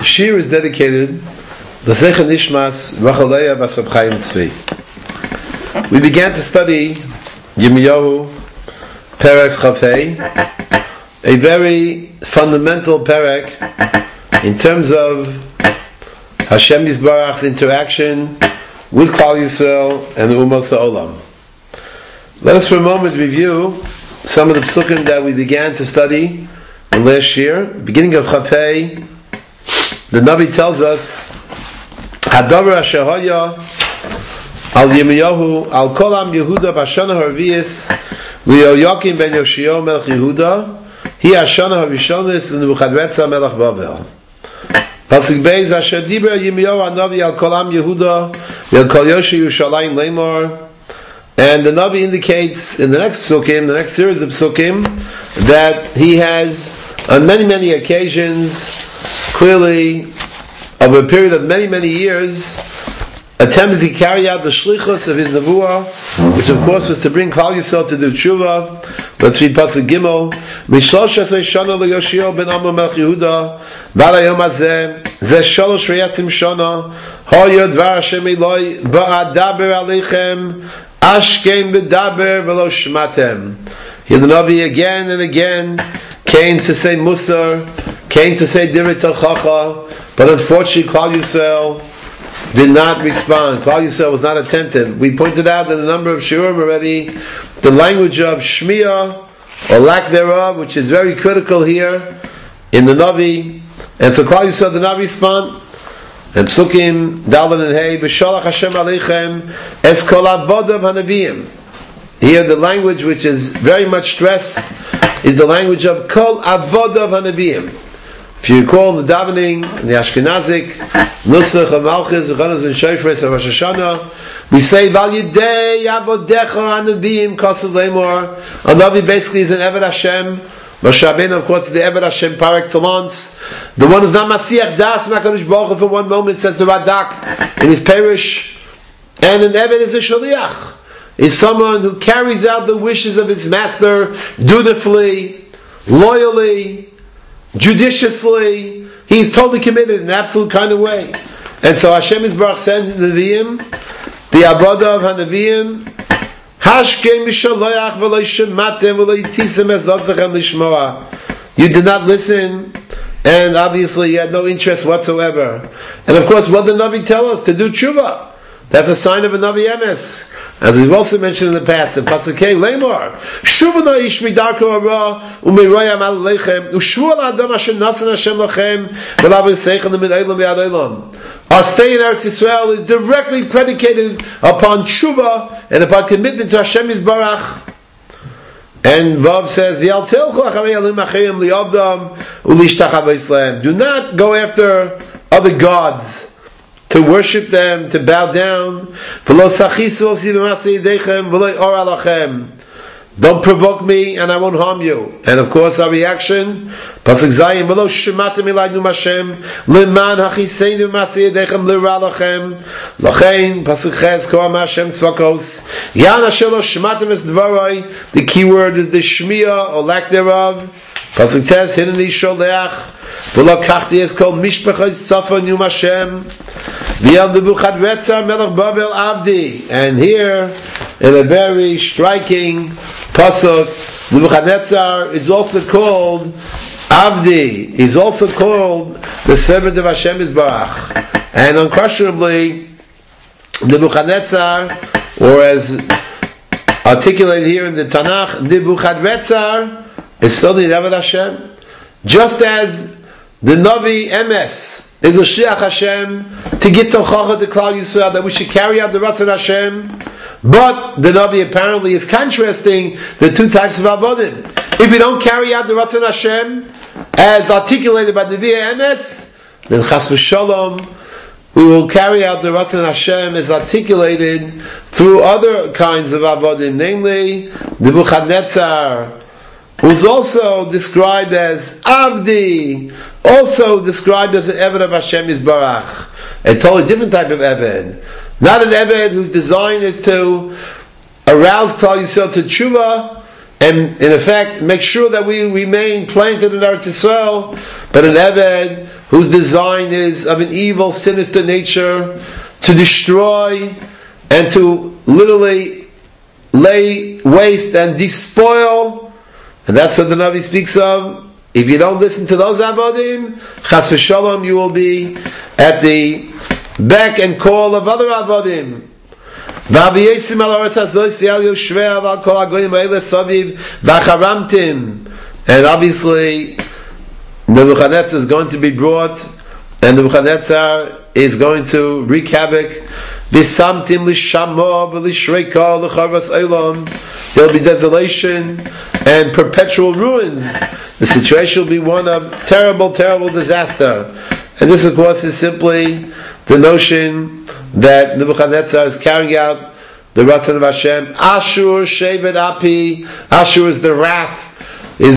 shiur is dedicated L'Zecher Nishmas Rachaleya Bas Reb Chaim Tzvi. We began to study Yirmiyhau, Perek Chafei, a very fundamental Perek in terms of Hashem Yisbarach's interaction with Klal Yisrael and the Ummos HaOlam. Let us for a moment review some of the psukim that we began to study in last year. Beginning of Chafei, the Navi tells us, Hadavar asher haya al Yirmiyhau al kol am Yehuda b'shana harvius liYoyakim ben Yoshio melech Yehuda hi hashana harishonis l'Nebuchadnezzar melech Bavel. Pasuk beis asher diber Yirmiyhau hanavi al kol am Yehuda ve'al kol Yoshia Yerushalayim leimor. And the Navi indicates in the next psukim, the next series of psukim, that he has on many occasions, clearly over a period of many years, attempted to carry out the shlichus of his nevuah, which of course was to bring Klal Yisrael to do tshuva. Let's read Pasuk Gimel. Mishlosh esrei shana leYoshia ben Amma melech Yehuda v'ad hayom hazeh zeh shalosh v'yasim shana haya dvar Hashem eloi ba'adaber aleichem ashkem b'daber v'lo shmatem. Here the Navi again and again came to say Musar, came to say Divrei Tochacha, but unfortunately Klal Yisrael did not respond. Klal Yisrael was not attentive. We pointed out in a number of shiurim already the language of shmiya or lack thereof, which is very critical here in the Navi. And so Klal Yisrael did not respond. And psukim Dalet and Hey v'shalach Hashem aleichem es kol avoda of&nbsp. Here the language which is very much stressed is the language of kol avoda of&nbsp. If you recall the davening in the Ashkenazic Nusach of Malchus, Zechanos and Shofres of Rosh Hashanah, we say Val Yidei Avodecha Anabiyim Kosel Lemor. A Navi basically is an Eved Hashem. Moshe Rabbeinu, of course, is the Eved Hashem par excellence. The one who's not Masiach Das Makadosh Baruch Hu for one moment, says the Radak in his parish. And an Eved is a Shaliach. Is someone who carries out the wishes of his master dutifully, loyally, judiciously. He's totally committed in an absolute kind of way. And so Hashem Yisbarach sent the Nevi'im, the avoda of and-nbsp, Hashkem b'shaloach v'lo shematem v'lo yitisem es lotzachem lishmoa. You did not listen, and obviously you had no interest whatsoever. And of course, what did the Navi tell us? To do tshuva. That's a sign of a Navi emes. As we've also mentioned in the past, in Pasuk Hey, Lemor, Shuvana ish midarko hara u'miroyam al leichem u'shvu al adam asher nasan Hashem lachem v'lav v'seichem l'midaylam v'ad olam. Our stay in Eretz Yisrael is directly predicated upon tshuva and upon commitment to Hashem Yisbarach. And Vav says, "V'al tilchu acharei elim achayim li'avdam u'lishtachar v'Yisrael." Do not go after other gods, to worship them, to bow down. Don't provoke me and I won't harm you. And of course our reaction, Pasuk Zayin, the key word is the shmiya or lack thereof. Pasuk Tes, Hineni Sholech, V'lokachti is called Mishpachos Safon Yom Hashem, V'yal Nebuchadnezzar Melech Bavel Avdi. And here, in a very striking pasuk, Nebuchadnezzar is also called Avdi. He's also called the servant of Hashem Yisbarach. And unquestionably, Nebuchadnezzar, or as articulated here in the Tanakh, Nebuchadnezzar is still the Eved Hashem. Just as the Navi Emes is a Shiach Hashem to get Tochacha to Klal Yisrael, that we should carry out the Ratzon Hashem, but the Navi apparently is contrasting the two types of avodim. If we don't carry out the Ratzon Hashem as articulated by the Via Emes, then Chas v'Shalom we will carry out the Ratzon Hashem as articulated through other kinds of avodim, namely Nebuchadnezzar, who's also described as Avdi, also described as an Eved of Hashem Yisbarach, a totally different type of Eved. Not an Eved whose design is to arouse Klal Yisrael to tshuva and in effect make sure that we remain planted in Eretz Yisrael, but an Eved whose design is of an evil, sinister nature, to destroy and to literally lay waste and despoil. And that's what the Navi speaks of. If you don't listen to those avodim, chas v'shalom, you will be at the beck and call of other avodim. And obviously Nebuchadnezzar is going to be brought, and Nebuchadnezzar is going to wreak havoc. There'll be desolation and perpetual ruins. The situation will be one of terrible, terrible disaster. And this, of course, is simply the notion that Nebuchadnezzar is carrying out the Ratzon of Hashem. Ashur Shevet Api. Ashur is the wrath